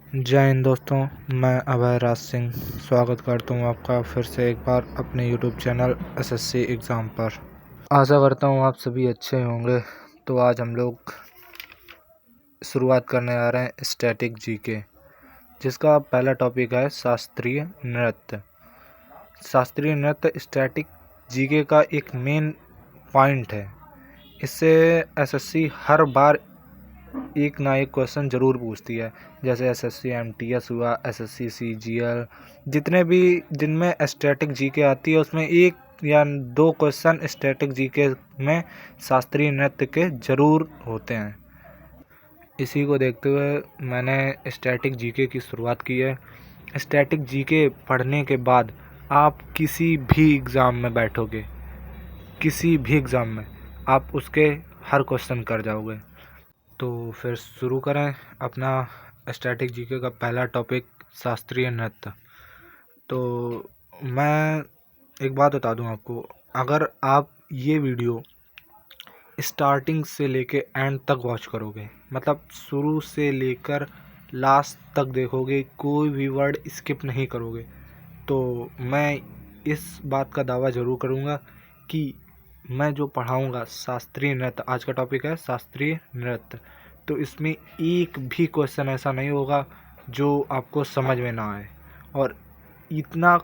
जय हिंद दोस्तों, मैं अभय राज सिंह स्वागत करता हूँ आपका फिर से एक बार अपने YouTube चैनल SSC एग्ज़ाम पर। आशा करता हूँ आप सभी अच्छे होंगे। तो आज हम लोग शुरुआत करने आ रहे हैं स्टैटिक जीके, जिसका पहला टॉपिक है शास्त्रीय नृत्य। शास्त्रीय नृत्य स्टैटिक जीके का एक मेन पॉइंट है। इससे SSC हर बार एक ना एक क्वेश्चन ज़रूर पूछती है, जैसे SSC MTS हुआ, SSC CGL, जितने भी जिनमें स्टैटिक जीके आती है उसमें एक या दो क्वेश्चन स्टैटिक जीके में शास्त्रीय नृत्य के ज़रूर होते हैं। इसी को देखते हुए मैंने स्टैटिक जीके की शुरुआत की है। स्टैटिक जीके पढ़ने के बाद आप किसी भी एग्ज़ाम में बैठोगे, किसी भी एग्ज़ाम में आप उसके हर क्वेश्चन कर जाओगे। तो फिर शुरू करें अपना स्टैटिक जीके का पहला टॉपिक, शास्त्रीय नृत्य। तो मैं एक बात बता दूं आपको, अगर आप ये वीडियो स्टार्टिंग से लेके एंड तक वॉच करोगे, मतलब शुरू से लेकर लास्ट तक देखोगे, कोई भी वर्ड स्किप नहीं करोगे, तो मैं इस बात का दावा ज़रूर करूँगा कि मैं जो पढ़ाऊँगा शास्त्रीय नृत्य, आज का टॉपिक है शास्त्रीय नृत्य, तो इसमें एक भी क्वेश्चन ऐसा नहीं होगा जो आपको समझ में ना आए। और इतना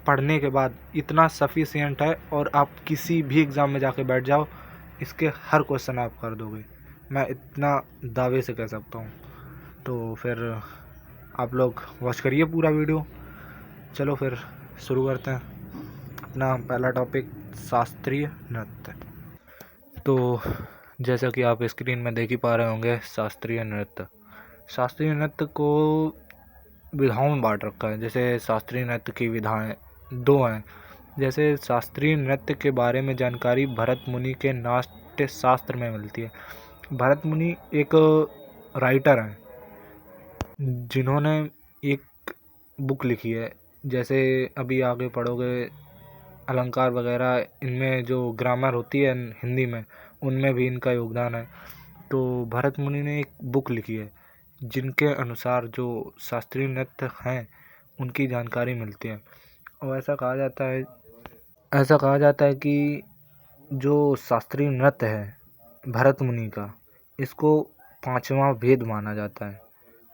पढ़ने के बाद इतना सफिशिएंट है, और आप किसी भी एग्ज़ाम में जाके बैठ जाओ, इसके हर क्वेश्चन आप कर दोगे, मैं इतना दावे से कह सकता हूँ। तो फिर आप लोग वॉच करिए पूरा वीडियो। चलो फिर शुरू करते हैं अपना पहला टॉपिक, शास्त्रीय नृत्य। तो जैसा कि आप स्क्रीन में देख ही पा रहे होंगे, शास्त्रीय नृत्य, शास्त्रीय नृत्य को विधाओं में बांट रखा है। जैसे शास्त्रीय नृत्य की विधाएं दो हैं। जैसे शास्त्रीय नृत्य के बारे में जानकारी भरत मुनि के नाट्य शास्त्र में मिलती है। भरत मुनि एक राइटर हैं, जिन्होंने एक बुक लिखी है। जैसे अभी आगे पढ़ोगे अलंकार वगैरह, इनमें जो ग्रामर होती है हिंदी में, उनमें भी इनका योगदान है। तो भरत मुनि ने एक बुक लिखी है जिनके अनुसार जो शास्त्रीय नृत्य हैं उनकी जानकारी मिलती है। और ऐसा कहा जाता है कि जो शास्त्रीय नृत्य है भरत मुनि का, इसको पांचवा वेद माना जाता है।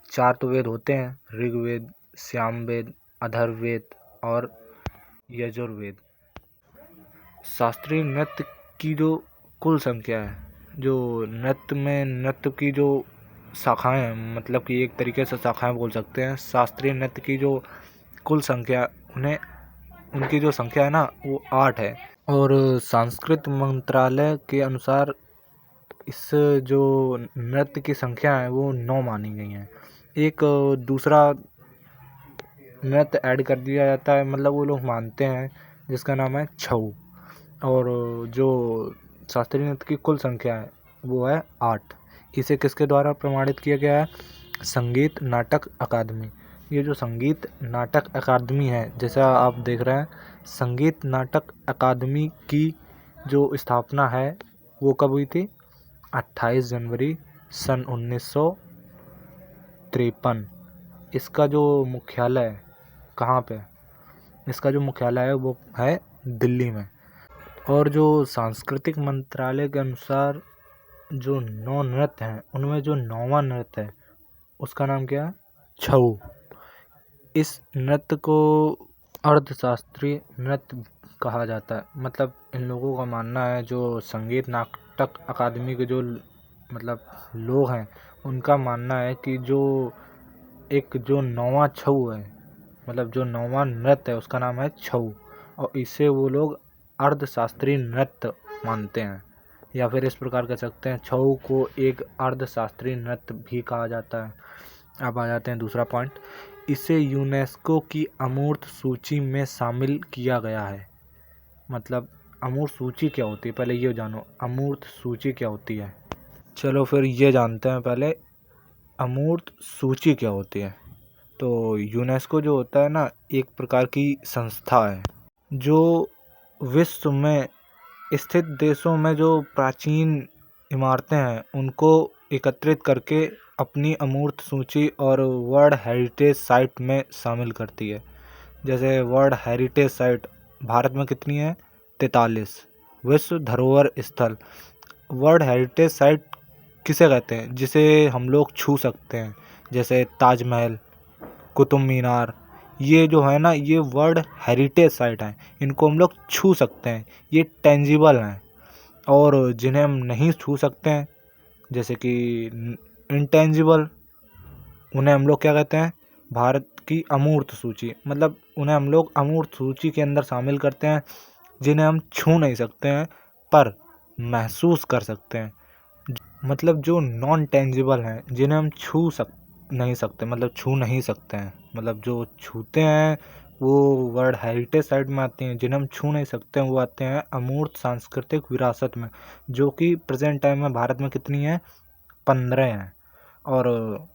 चार तो वेद होते हैं, ऋग्वेद, सामवेद, अथर्ववेद और यजुर्वेद। शास्त्रीय नृत्य की जो कुल संख्या है, जो नृत्य की जो शाखाएं हैं, मतलब कि एक तरीके से शाखाएं बोल सकते हैं, शास्त्रीय नृत्य की जो कुल संख्या, उनकी जो संख्या है ना, वो 8 है। और संस्कृत मंत्रालय के अनुसार इस जो नृत्य की संख्या है वो 9 मानी गई हैं। एक दूसरा नृत्य ऐड कर दिया जाता है, मतलब वो लोग मानते हैं, जिसका नाम है छऊ। और जो शास्त्रीय नृत्य की कुल संख्या है वो है 8। इसे किसके द्वारा प्रमाणित किया गया है? संगीत नाटक अकादमी। ये जो संगीत नाटक अकादमी है, जैसा आप देख रहे हैं, संगीत नाटक अकादमी की जो स्थापना है वो कब हुई थी? 28 जनवरी सन 1953। इसका जो मुख्यालय कहाँ पे? इसका जो मुख्यालय है वो है दिल्ली में। और जो सांस्कृतिक मंत्रालय के अनुसार जो 9 नृत्य हैं, उनमें जो 9वां नृत्य है उसका नाम क्या है? छऊ। इस नृत्य को अर्धशास्त्रीय नृत्य कहा जाता है। मतलब इन लोगों का मानना है, जो संगीत नाटक अकादमी के जो मतलब लोग हैं, उनका मानना है कि जो 9वां छऊ है, मतलब जो 9वां नृत्य है उसका नाम है छऊ, और इसे वो लोग अर्धशास्त्रीय नृत्य मानते हैं। या फिर इस प्रकार कह सकते हैं, छऊ को एक अर्धशास्त्रीय नृत्य भी कहा जाता है। अब आ जाते हैं दूसरा पॉइंट, इसे यूनेस्को की अमूर्त सूची में शामिल किया गया है। मतलब अमूर्त सूची क्या होती है, पहले ये जानो, अमूर्त सूची क्या होती है। चलो फिर ये जानते हैं पहले, अमूर्त सूची क्या होती है। तो यूनेस्को जो होता है ना, एक प्रकार की संस्था है जो विश्व में स्थित देशों में जो प्राचीन इमारतें हैं उनको एकत्रित करके अपनी अमूर्त सूची और वर्ल्ड हेरिटेज साइट में शामिल करती है। जैसे वर्ल्ड हेरिटेज साइट भारत में कितनी है? 43। विश्व धरोहर स्थल, वर्ल्ड हेरिटेज साइट किसे कहते हैं? जिसे हम लोग छू सकते हैं, जैसे ताजमहल, कुतुब मीनार, ये जो है ना, ये वर्ल्ड हेरिटेज साइट हैं, इनको हम लोग छू सकते हैं, ये टेंजिबल हैं। और जिन्हें हम नहीं छू सकते हैं, जैसे कि इंटेंजिबल, उन्हें हम लोग क्या कहते हैं? भारत की अमूर्त सूची, मतलब उन्हें हम लोग अमूर्त सूची के अंदर शामिल करते हैं, जिन्हें हम छू नहीं सकते हैं पर महसूस कर सकते हैं। मतलब जो नॉन टेंजिबल हैं, जिन्हें हम नहीं सकते, मतलब छू नहीं सकते हैं, मतलब जो छूते हैं वो वर्ल्ड हेरिटेज साइट में आते हैं, जिन्हें हम छू नहीं सकते हैं वो आते हैं अमूर्त सांस्कृतिक विरासत में, जो कि प्रेजेंट टाइम में भारत में कितनी है? 15 हैं। और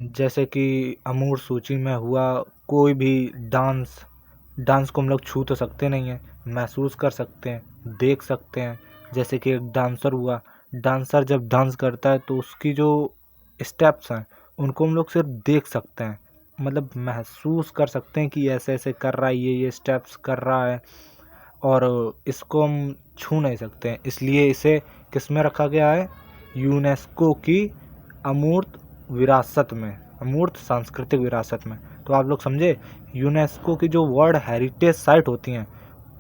जैसे कि अमूर्त सूची में हुआ कोई भी डांस को हम लोग छू तो सकते नहीं हैं, महसूस कर सकते हैं, देख सकते हैं। जैसे कि एक डांसर हुआ, डांसर जब डांस करता है तो उसकी जो स्टेप्स हैं उनको हम लोग सिर्फ देख सकते हैं, मतलब महसूस कर सकते हैं कि ऐसे ऐसे कर रहा है, ये स्टेप्स कर रहा है, और इसको हम छू नहीं सकते हैं। इसलिए इसे किस में रखा गया है? यूनेस्को की अमूर्त विरासत में, अमूर्त सांस्कृतिक विरासत में। तो आप लोग समझे, यूनेस्को की जो वर्ल्ड हेरिटेज साइट होती हैं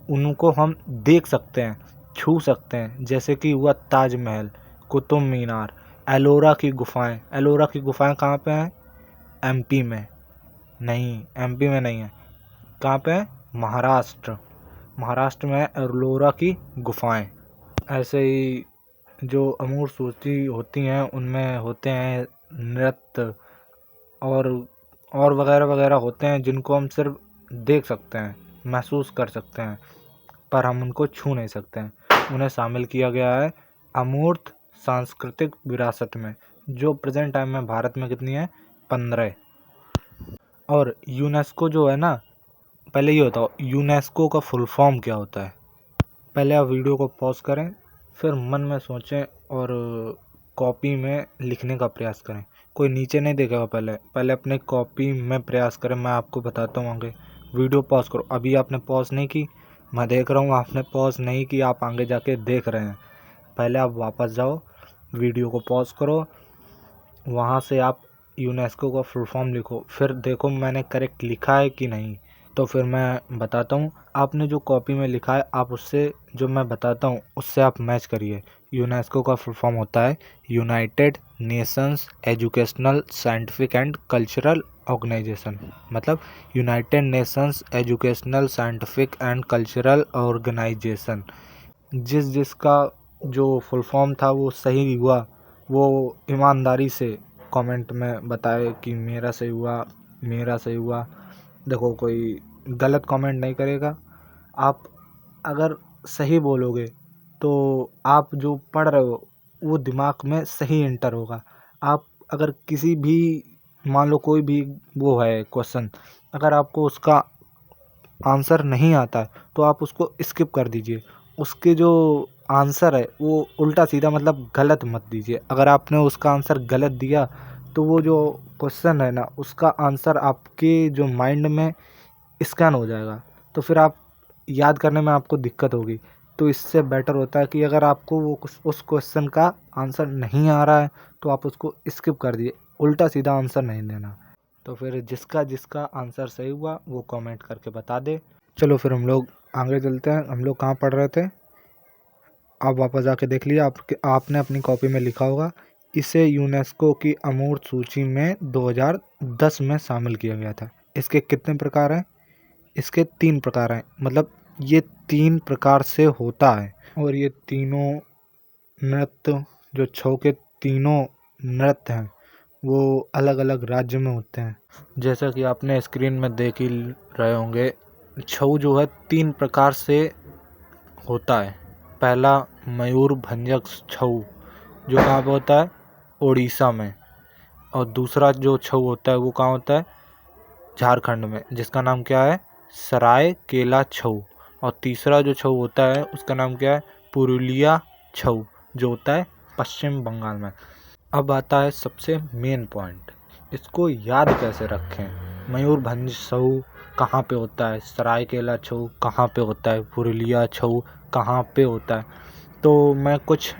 उनको हम देख सकते हैं, छू सकते हैं, जैसे कि हुआ ताजमहल, कुतुब मीनार, एलोरा की गुफाएं। एलोरा की गुफाएं कहाँ पे हैं? एमपी में नहीं, एमपी में नहीं है। कहाँ पे है? महाराष्ट्र, महाराष्ट्र में एलोरा की गुफाएं। ऐसे ही जो अमूर्त सूची होती हैं उनमें होते हैं नृत्य और वगैरह वगैरह होते हैं, जिनको हम सिर्फ देख सकते हैं, महसूस कर सकते हैं, पर हम उनको छू नहीं सकते हैं। उन्हें शामिल किया गया है अमूर्त सांस्कृतिक विरासत में, जो प्रेजेंट टाइम में भारत में कितनी है? 15। और यूनेस्को जो है ना, पहले ये बताओ यूनेस्को का फुल फॉर्म क्या होता है? पहले आप वीडियो को पॉज करें, फिर मन में सोचें और कॉपी में लिखने का प्रयास करें। कोई नीचे नहीं देखेगा, पहले अपने कॉपी में प्रयास करें। मैं आपको बताता हूँ आगे। वीडियो पॉज करो। अभी आपने पॉज नहीं की, मैं देख रहा हूँ आपने पॉज नहीं की, आप आगे जाके देख रहे हैं। पहले आप वापस जाओ, वीडियो को पॉज करो, वहाँ से आप यूनेस्को का फुल फॉर्म लिखो, फिर देखो मैंने करेक्ट लिखा है कि नहीं। तो फिर मैं बताता हूँ, आपने जो कॉपी में लिखा है आप उससे, जो मैं बताता हूँ उससे आप मैच करिए। यूनेस्को का फुल फॉर्म होता है United Nations Educational Scientific and Cultural Organization, मतलब United Nations Educational Scientific and Cultural Organization. जिसका जो फुल फॉर्म था वो सही हुआ, वो ईमानदारी से कमेंट में बताए कि मेरा सही हुआ, मेरा सही हुआ। देखो, कोई गलत कमेंट नहीं करेगा। आप अगर सही बोलोगे तो आप जो पढ़ रहे हो वो दिमाग में सही एंटर होगा। आप अगर किसी भी, मान लो कोई भी वो है क्वेश्चन, अगर आपको उसका आंसर नहीं आता है तो आप उसको स्किप कर दीजिए। उसके जो आंसर है वो उल्टा सीधा, मतलब गलत मत दीजिए। अगर आपने उसका आंसर गलत दिया तो वो जो क्वेश्चन है ना, उसका आंसर आपके जो माइंड में स्कैन हो जाएगा, तो फिर आप याद करने में आपको दिक्कत होगी। तो इससे बेटर होता है कि अगर आपको वो उस क्वेश्चन का आंसर नहीं आ रहा है तो आप उसको स्किप कर दिए, उल्टा सीधा आंसर नहीं देना। तो फिर जिसका जिसका आंसर सही हुआ वो कमेंट करके बता दे। चलो फिर हम लोग आगे चलते हैं। हम लोग कहाँ पढ़ रहे थे? आप वापस आके देख लिए, आपने अपनी कॉपी में लिखा होगा, इसे यूनेस्को की अमूर्त सूची में 2010 में शामिल किया गया था। इसके कितने प्रकार हैं? इसके 3 प्रकार हैं, मतलब ये 3 प्रकार से होता है। और ये तीनों नृत्य, जो छऊ के तीनों नृत्य हैं, वो अलग अलग राज्य में होते हैं। जैसा कि आपने स्क्रीन में देख ही रहे होंगे, छऊ जो है 3 प्रकार से होता है। पहला मयूरभंजक छऊ, जो कहाँ पे होता है? उड़ीसा में। और दूसरा जो छऊ होता है वो कहाँ होता है? झारखंड में, जिसका नाम क्या है? सरायकेला छऊ। और तीसरा जो छऊ होता है उसका नाम क्या है? पुरुलिया छऊ, जो होता है पश्चिम बंगाल में। अब आता है सबसे मेन पॉइंट, इसको याद कैसे रखें। मयूरभंज छऊ कहाँ पे होता है, सरायकेला छऊ कहाँ पे होता है, पुरुलिया छऊ कहाँ पे होता है। तो मैं कुछ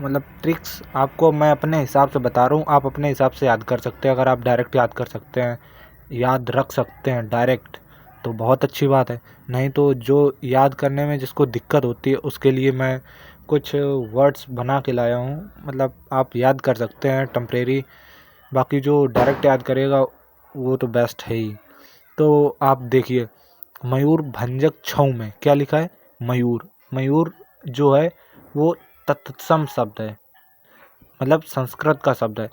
ट्रिक्स आपको मैं अपने हिसाब से बता रहा हूँ, आप अपने हिसाब से याद कर सकते हैं। अगर आप डायरेक्ट याद कर सकते हैं, याद रख सकते हैं डायरेक्ट, तो बहुत अच्छी बात है। नहीं तो जो याद करने में जिसको दिक्कत होती है उसके लिए मैं कुछ वर्ड्स बना के लाया हूँ। आप याद कर सकते हैं टेम्परेरी, बाकी जो डायरेक्ट याद करेगा वो तो बेस्ट है ही। तो आप देखिए, मयूरभंजक छऊ में क्या लिखा है, मयूर। मयूर जो है वो तत्सम शब्द है, संस्कृत का शब्द है।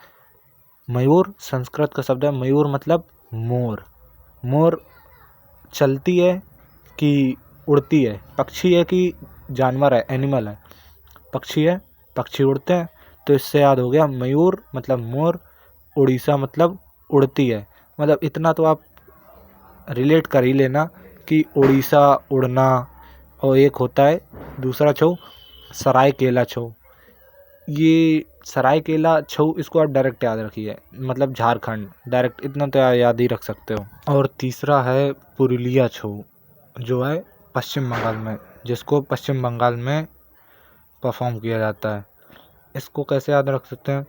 मयूर संस्कृत का शब्द है, मयूर मतलब मोर। मोर चलती है कि उड़ती है, पक्षी है कि जानवर है, एनिमल है, पक्षी है, पक्षी उड़ते हैं। तो इससे याद हो गया मयूर मतलब मोर, उड़ीसा मतलब उड़ती है। इतना तो आप रिलेट कर ही लेना कि उड़ीसा उड़ना। और एक होता है दूसरा छऊ, सरायकेला छऊ। ये सरायकेला छऊ इसको आप डायरेक्ट याद रखिए, झारखंड, डायरेक्ट इतना तो याद ही रख सकते हो। और तीसरा है पुरुलिया छऊ, जो है पश्चिम बंगाल में, जिसको पश्चिम बंगाल में परफॉर्म किया जाता है। इसको कैसे याद रख सकते हैं,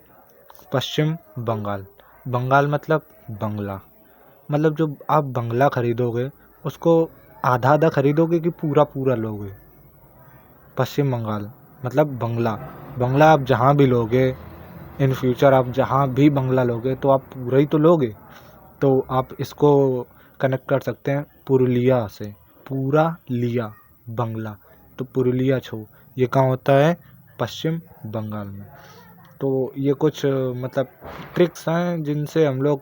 पश्चिम बंगाल, बंगाल मतलब बंगला। जो आप बंगला खरीदोगे उसको आधा आधा खरीदोगे कि पूरा पूरा लोगे। पश्चिम बंगाल मतलब बंगला। बंगला आप जहाँ भी लोगे, इन फ्यूचर आप जहाँ भी बंगला लोगे तो आप पूरा ही तो लोगे। तो आप इसको कनेक्ट कर सकते हैं पुरुलिया से, पूरा लिया बंगला। तो पुरुलिया छऊ ये कहाँ होता है, पश्चिम बंगाल में। तो ये कुछ ट्रिक्स हैं जिनसे हम लोग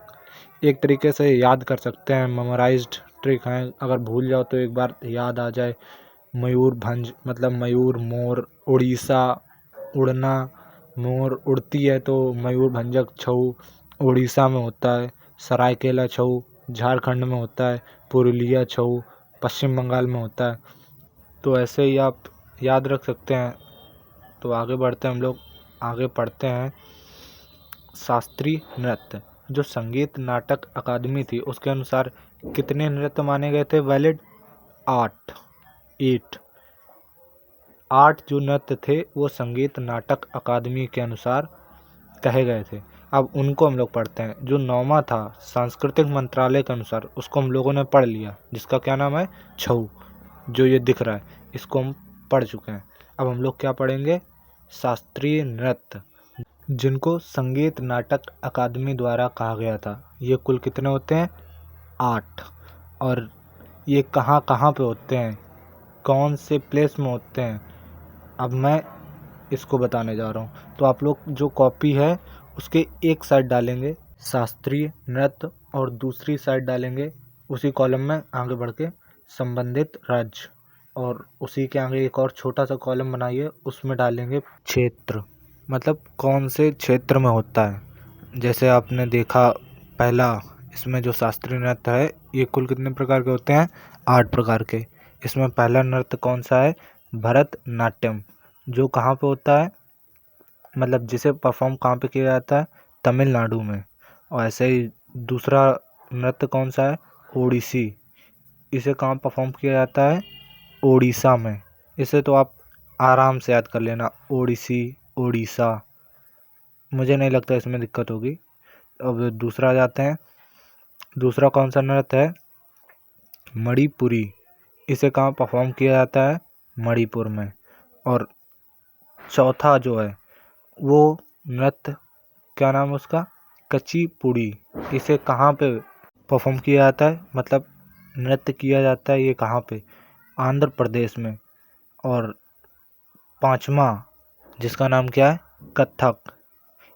एक तरीके से याद कर सकते हैं, मेमोराइज्ड ट्रिक हैं। अगर भूल जाओ तो एक बार याद आ जाए। मयूरभंज मतलब मयूर, मोर, उड़ीसा उड़ना, मोर उड़ती है तो मयूरभंजक छऊ उड़ीसा में होता है, सरायकेला छऊ झारखंड में होता है, पुरुलिया छऊ पश्चिम बंगाल में होता है। तो ऐसे ही आप याद रख सकते हैं। तो आगे बढ़ते हैं, हम लोग आगे पढ़ते हैं शास्त्रीय नृत्य। जो संगीत नाटक अकादमी थी उसके अनुसार कितने नृत्य माने गए थे वैलिड, 8 8 जो नृत्य थे वो संगीत नाटक अकादमी के अनुसार कहे गए थे। अब उनको हम लोग पढ़ते हैं। जो 9वां था सांस्कृतिक मंत्रालय के अनुसार, उसको हम लोगों ने पढ़ लिया, जिसका क्या नाम है, छऊ। जो ये दिख रहा है इसको हम पढ़ चुके हैं। अब हम लोग क्या पढ़ेंगे, शास्त्रीय नृत्य, जिनको संगीत नाटक अकादमी द्वारा कहा गया था। ये कुल कितने होते हैं, 8। और ये कहाँ कहाँ पे होते हैं, कौन से प्लेस में होते हैं, अब मैं इसको बताने जा रहा हूँ। तो आप लोग जो कॉपी है उसके एक साइड डालेंगे शास्त्रीय नृत्य और दूसरी साइड डालेंगे उसी कॉलम में आगे बढ़ के संबंधित राज्य, और उसी के आगे एक और छोटा सा कॉलम बनाइए, उसमें डालेंगे क्षेत्र, कौन से क्षेत्र में होता है। जैसे आपने देखा पहला, इसमें जो शास्त्रीय नृत्य है ये कुल कितने प्रकार के होते हैं, 8 प्रकार के। इसमें पहला नृत्य कौन सा है, भरतनाट्यम, जो कहाँ पे होता है, जिसे परफॉर्म कहाँ पे किया जाता है, तमिलनाडु में। और ऐसे ही दूसरा नृत्य कौन सा है, ओडिसी, इसे कहाँ परफॉर्म किया जाता है, ओडिशा में। इसे तो आप आराम से याद कर लेना, ओडिसी, ओडिशा, मुझे नहीं लगता इसमें दिक्कत होगी। अब दूसरा जाते हैं, दूसरा कौन सा नृत्य है, मणिपुरी, इसे कहाँ परफॉर्म किया जाता है, मणिपुर में। और चौथा जो है वो नृत्य, क्या नाम है उसका, कुचिपुड़ी, इसे कहाँ पे परफॉर्म किया जाता है, नृत्य किया जाता है ये कहाँ पे, आंध्र प्रदेश में। और पांचवा जिसका नाम क्या है, कथक,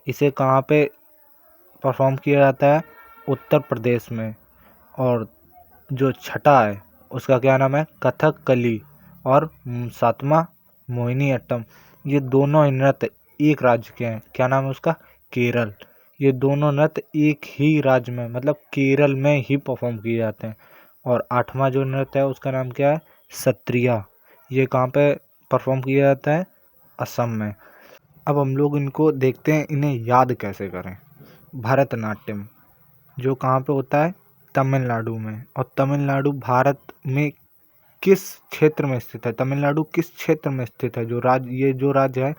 इसे कहाँ पे परफॉर्म किया जाता है, उत्तर प्रदेश में। और जो छठा है उसका क्या नाम है, कथकली। और सातवां मोहिनीअट्टम। ये दोनों ही नृत्य एक राज्य के हैं, क्या नाम है उसका, केरल। ये दोनों नृत्य एक ही राज्य में, केरल में ही परफॉर्म किए जाते हैं। और 8वां जो नृत्य है उसका नाम क्या है, सत्रिया, ये कहाँ पे परफॉर्म किया जाता है, असम में। अब हम लोग इनको देखते हैं, इन्हें याद कैसे करें। भरतनाट्यम जो कहाँ पे होता है, तमिलनाडु में। और तमिलनाडु भारत में किस क्षेत्र में स्थित है, तमिलनाडु किस क्षेत्र में स्थित है, ये जो राज्य है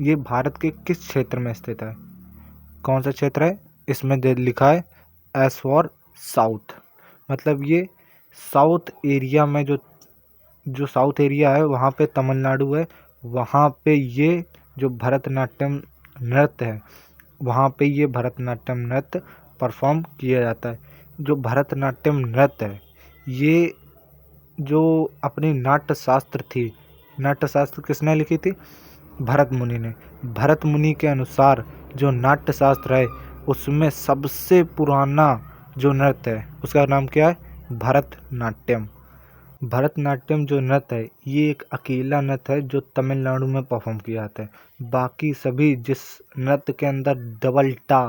ये भारत के किस क्षेत्र में स्थित है, कौन सा क्षेत्र है, इसमें लिखा है एस फॉर साउथ। मतलब ये साउथ एरिया में जो साउथ एरिया है वहाँ पे तमिलनाडु है, वहाँ पे ये जो भरतनाट्यम नृत्य है वहाँ पे ये भरतनाट्यम नृत्य परफॉर्म किया जाता है। जो भरतनाट्यम नृत्य है ये जो अपनी नाट्य शास्त्र थी, नाट्य शास्त्र किसने लिखी थी, भरत मुनि ने। भरत मुनि के अनुसार जो नाट्य शास्त्र है उसमें सबसे पुराना जो नृत्य है उसका नाम क्या है, भरतनाट्यम। भरतनाट्यम जो नृत्य है ये एक अकेला नृत्य है जो तमिलनाडु में परफॉर्म किया जाता है। बाकी सभी जिस नृत्य के अंदर डबल टा,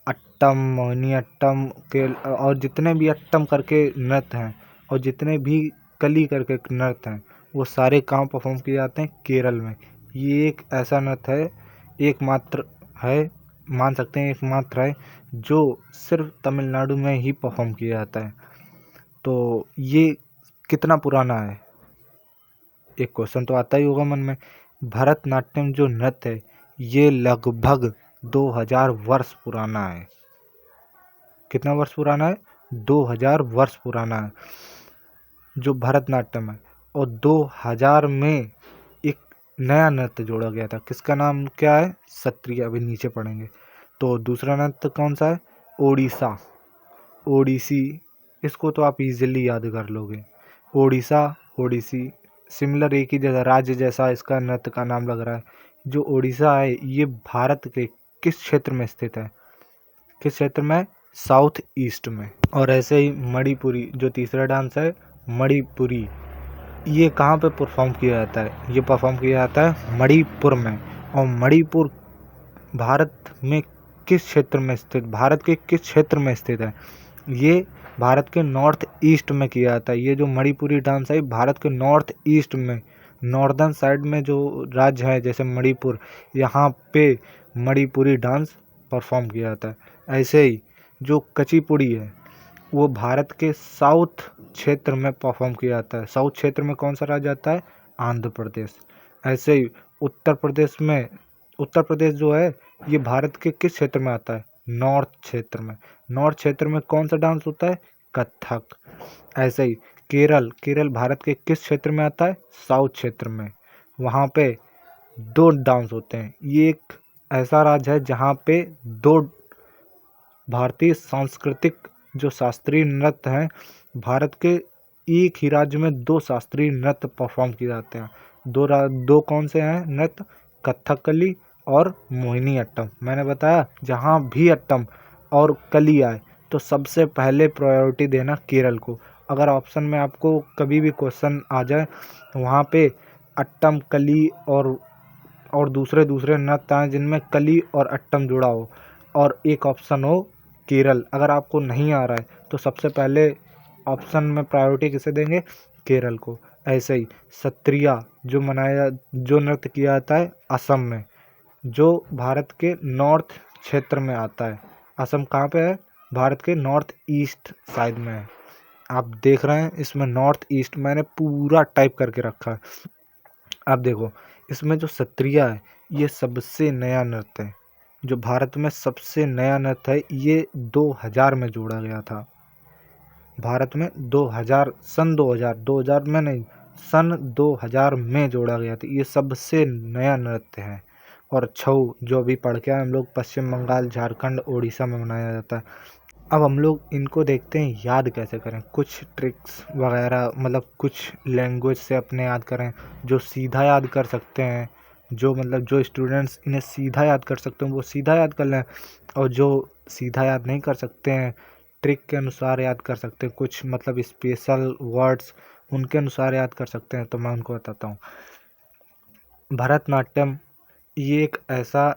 अट्टम, मोहिनी अट्टम के और जितने भी अट्टम करके नृत्य हैं और जितने भी कली करके नृत्य हैं वो सारे कहाँ परफॉर्म किए जाते हैं, केरल में। ये एक ऐसा नृत्य है, एकमात्र है, मान सकते हैं एकमात्र है जो सिर्फ तमिलनाडु में ही परफॉर्म किया जाता है। तो ये कितना पुराना है, एक क्वेश्चन तो आता ही होगा मन में। भरतनाट्यम जो नृत्य है ये लगभग 2000 वर्ष पुराना है। कितना वर्ष पुराना है, 2000 वर्ष पुराना है जो भरतनाट्यम है। और 2000 में एक नया नृत्य जोड़ा गया था, किसका नाम क्या है, सत्रिया, अभी नीचे पढ़ेंगे। तो दूसरा नृत्य कौन सा है, ओडिशा, ओडिसी, इसको तो आप इजीली याद कर लोगे। ओडिशा, ओडिसी, सिमिलर एक ही जगह राज्य जैसा इसका नृत्य का नाम लग रहा है। जो ओडिशा है ये भारत के किस क्षेत्र में स्थित है, किस क्षेत्र में, साउथ ईस्ट में। और ऐसे ही मणिपुरी जो तीसरा डांस है, मणिपुरी, ये कहाँ पे परफॉर्म किया जाता है, ये परफॉर्म किया जाता है मणिपुर में। और मणिपुर भारत में किस क्षेत्र में स्थित, भारत के किस क्षेत्र में स्थित है, ये भारत के नॉर्थ ईस्ट में किया जाता है। ये जो मणिपुरी डांस है भारत के नॉर्थ ईस्ट में, नॉर्दर्न साइड में जो राज्य है जैसे मणिपुर, यहाँ पे मणिपुरी डांस परफॉर्म किया जाता है। ऐसे ही जो कुचिपुड़ी है वो भारत के साउथ क्षेत्र में परफॉर्म किया जाता है। साउथ क्षेत्र में कौन सा राज्य आता है, आंध्र प्रदेश। ऐसे ही उत्तर प्रदेश में, उत्तर प्रदेश जो है ये भारत के किस क्षेत्र में आता है, नॉर्थ क्षेत्र में। नॉर्थ क्षेत्र में कौन सा डांस होता है, कथक। ऐसे ही केरल, केरल भारत के किस क्षेत्र में आता है, साउथ क्षेत्र में। वहाँ पे दो डांस होते हैं। ये एक ऐसा राज्य है जहाँ पे दो भारतीय सांस्कृतिक जो शास्त्रीय नृत्य हैं, भारत के एक ही राज्य में दो शास्त्रीय नृत्य परफॉर्म किए जाते हैं। दो कौन से हैं नृत्य, कथकली और मोहिनी अट्टम। मैंने बताया जहाँ भी अट्टम और कली आए तो सबसे पहले प्रायोरिटी देना केरल को। अगर ऑप्शन में आपको कभी भी क्वेश्चन आ जाए वहाँ पे अट्टम, कली और दूसरे नृत्य आए जिनमें कली और अट्टम जुड़ा हो और एक ऑप्शन हो केरल, अगर आपको नहीं आ रहा है तो सबसे पहले ऑप्शन में प्रायोरिटी किसे देंगे, केरल को। ऐसे ही सत्रिया जो नृत्य किया जाता है असम में, जो भारत के नॉर्थ क्षेत्र में आता है। असम कहाँ पे है, भारत के नॉर्थ ईस्ट साइड में है। आप देख रहे हैं इसमें नॉर्थ ईस्ट मैंने पूरा टाइप करके रखा है। आप देखो इसमें जो सत्रिया है ये सबसे नया नृत्य है, जो भारत में सबसे नया नृत्य है। ये 2000 में जोड़ा गया था भारत में, 2000 सन 2000 में नहीं, सन 2000 में जोड़ा गया था। ये सबसे नया नृत्य है। और छऊ जो अभी पढ़ के आए हम लोग, पश्चिम बंगाल, झारखंड, उड़ीसा में मनाया जाता है। अब हम लोग इनको देखते हैं याद कैसे करें, कुछ ट्रिक्स वगैरह, मतलब कुछ लैंग्वेज से अपने याद करें जो सीधा याद कर सकते हैं। जो स्टूडेंट्स इन्हें सीधा याद कर सकते हैं वो सीधा याद कर लें, और जो सीधा याद नहीं कर सकते हैं ट्रिक के अनुसार याद कर सकते हैं, कुछ मतलब स्पेशल वर्ड्स उनके अनुसार याद कर सकते हैं। तो मैं उनको बताता हूँ। भरतनाट्यम ये एक ऐसा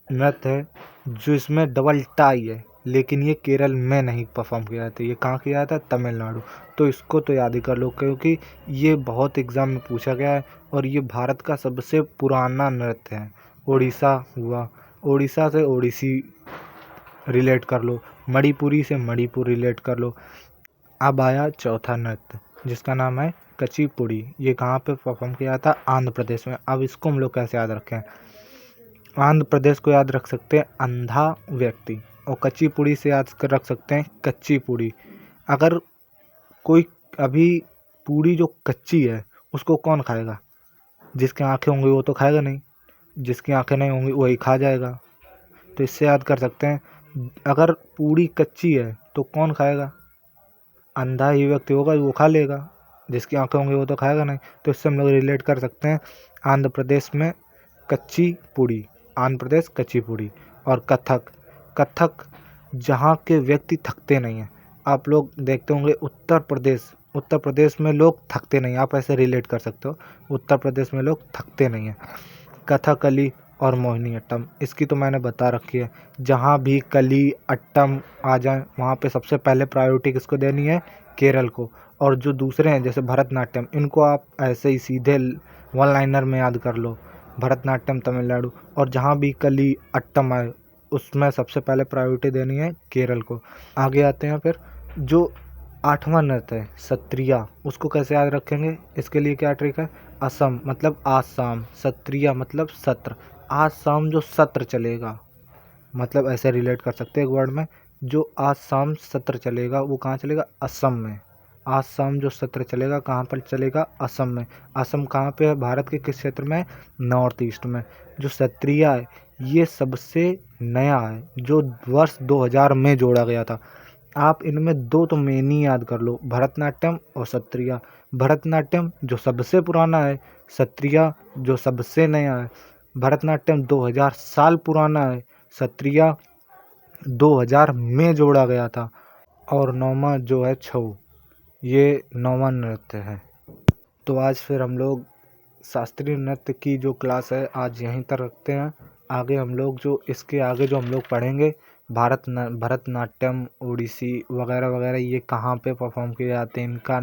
नृत्य है जो इसमें डबल टाई है, लेकिन ये केरल में नहीं परफॉर्म किया जाता, ये कहाँ किया जाता है, तमिलनाडु। तो इसको तो याद ही कर लो क्योंकि ये बहुत एग्ज़ाम में पूछा गया है और ये भारत का सबसे पुराना नृत्य है। उड़ीसा हुआ, उड़ीसा से ओडिसी रिलेट कर लो, मणिपुरी से मणिपुर रिलेट कर लो। अब आया चौथा नृत्य जिसका नाम है कुचिपुड़ी। ये कहाँ पे परफॉर्म किया था? आंध्र प्रदेश में। अब इसको हम लोग कैसे याद रखें? आंध्र प्रदेश को याद रख सकते हैं अंधा व्यक्ति, और कुचिपुड़ी से याद कर रख सकते हैं कच्ची पूड़ी। अगर कोई अभी पूड़ी जो कच्ची है उसको कौन खाएगा? जिसकी आंखें होंगी वो तो खाएगा नहीं, जिसकी आंखें नहीं होंगी वही खा जाएगा। तो इससे याद कर सकते हैं अगर पूड़ी कच्ची है तो कौन खाएगा? अंधा ही व्यक्ति होगा, वो खा लेगा, जिसकी आंखें होंगी वो तो खाएगा नहीं। तो इससे हम लोग रिलेट कर सकते हैं आंध्र प्रदेश में कच्ची पूड़ी, आंध्र प्रदेश कच्ची पूड़ी। और कथक, कथक जहाँ के व्यक्ति थकते नहीं हैं। आप लोग देखते होंगे उत्तर प्रदेश में लोग थकते नहीं, आप ऐसे रिलेट कर सकते हो, उत्तर प्रदेश में लोग थकते नहीं हैं। कथकली और मोहिनी अट्टम, इसकी तो मैंने बता रखी है। जहाँ भी कली अट्टम आ जाए वहाँ पे सबसे पहले प्रायोरिटी किसको देनी है? केरल को। और जो दूसरे हैं जैसे भरतनाट्यम, इनको आप ऐसे ही सीधे वन लाइनर में याद कर लो, भरतनाट्यम तमिलनाडु। और जहाँ भी कली अट्टम आए उसमें सबसे पहले प्रायोरिटी देनी है केरल को। आगे आते हैं फिर जो आठवां नृत्य है सत्रिया, उसको कैसे याद रखेंगे? इसके लिए क्या ट्रिक है? असम मतलब आज शाम, सत्रिया मतलब सत्र। आज शाम जो सत्र चलेगा, मतलब ऐसे रिलेट कर सकते हैं एक वर्ड में, जो आज शाम सत्र चलेगा वो कहाँ चलेगा? असम में। आज शाम जो सत्र चलेगा कहाँ पर चलेगा? असम में। असम कहाँ पे है? भारत के किस क्षेत्र में? नॉर्थ ईस्ट में। जो सत्रिया है ये सबसे नया है, जो वर्ष 2000 में जोड़ा गया था। आप इनमें दो तो मेन ही याद कर लो, भरतनाट्यम और सत्रिया। भरतनाट्यम जो सबसे पुराना है, सत्रिया जो सबसे नया है। भरतनाट्यम 2000 साल पुराना है, सत्रिया 2000 में जोड़ा गया था। और नौवां जो है छऊ, ये नौवां नृत्य है। तो आज फिर हम लोग शास्त्रीय नृत्य की जो क्लास है आज यहीं तक रखते हैं। आगे हम लोग जो इसके आगे जो हम लोग पढ़ेंगे भरतनाट्यम, ओडिसी वगैरह वगैरह, ये कहाँ पे परफॉर्म किए जाते हैं, इनका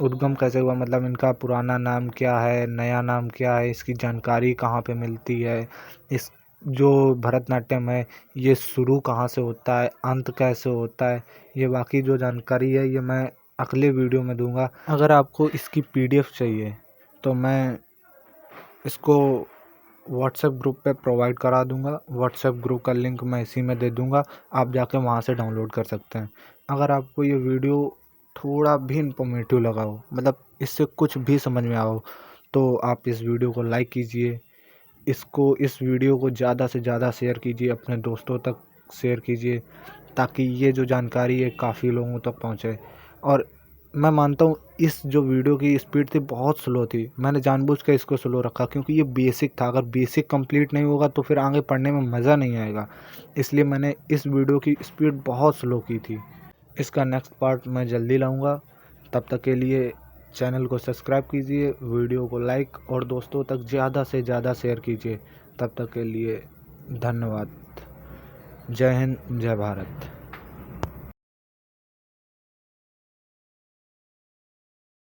उद्गम कैसे हुआ, मतलब इनका पुराना नाम क्या है, नया नाम क्या है, इसकी जानकारी कहाँ पे मिलती है, इस जो भरतनाट्यम है ये शुरू कहाँ से होता है, अंत कैसे होता है, ये बाकी जो जानकारी है ये मैं अगले वीडियो में दूंगा। अगर आपको इसकी PDF चाहिए तो मैं इसको व्हाट्सएप ग्रुप पे प्रोवाइड करा दूंगा। व्हाट्सएप ग्रुप का लिंक मैं इसी में दे दूंगा, आप जाके वहाँ से डाउनलोड कर सकते हैं। अगर आपको ये वीडियो थोड़ा भी इंफॉर्मेटिव लगा हो, मतलब इससे कुछ भी समझ में आओ, तो आप इस वीडियो को लाइक कीजिए, इस वीडियो को ज़्यादा से ज़्यादा शेयर कीजिए, अपने दोस्तों तक शेयर कीजिए, ताकि ये जो जानकारी है काफ़ी लोगों तक पहुँचे। और मैं मानता हूँ इस जो वीडियो की स्पीड थी बहुत स्लो थी, मैंने जानबूझ के इसको स्लो रखा क्योंकि ये बेसिक था। अगर बेसिक कंप्लीट नहीं होगा तो फिर आगे पढ़ने में मज़ा नहीं आएगा, इसलिए मैंने इस वीडियो की स्पीड बहुत स्लो की थी। इसका नेक्स्ट पार्ट मैं जल्दी लाऊंगा। तब तक के लिए चैनल को सब्सक्राइब कीजिए, वीडियो को लाइक और दोस्तों तक ज़्यादा से ज़्यादा शेयर कीजिए। तब तक के लिए धन्यवाद। जय हिंद, जय भारत।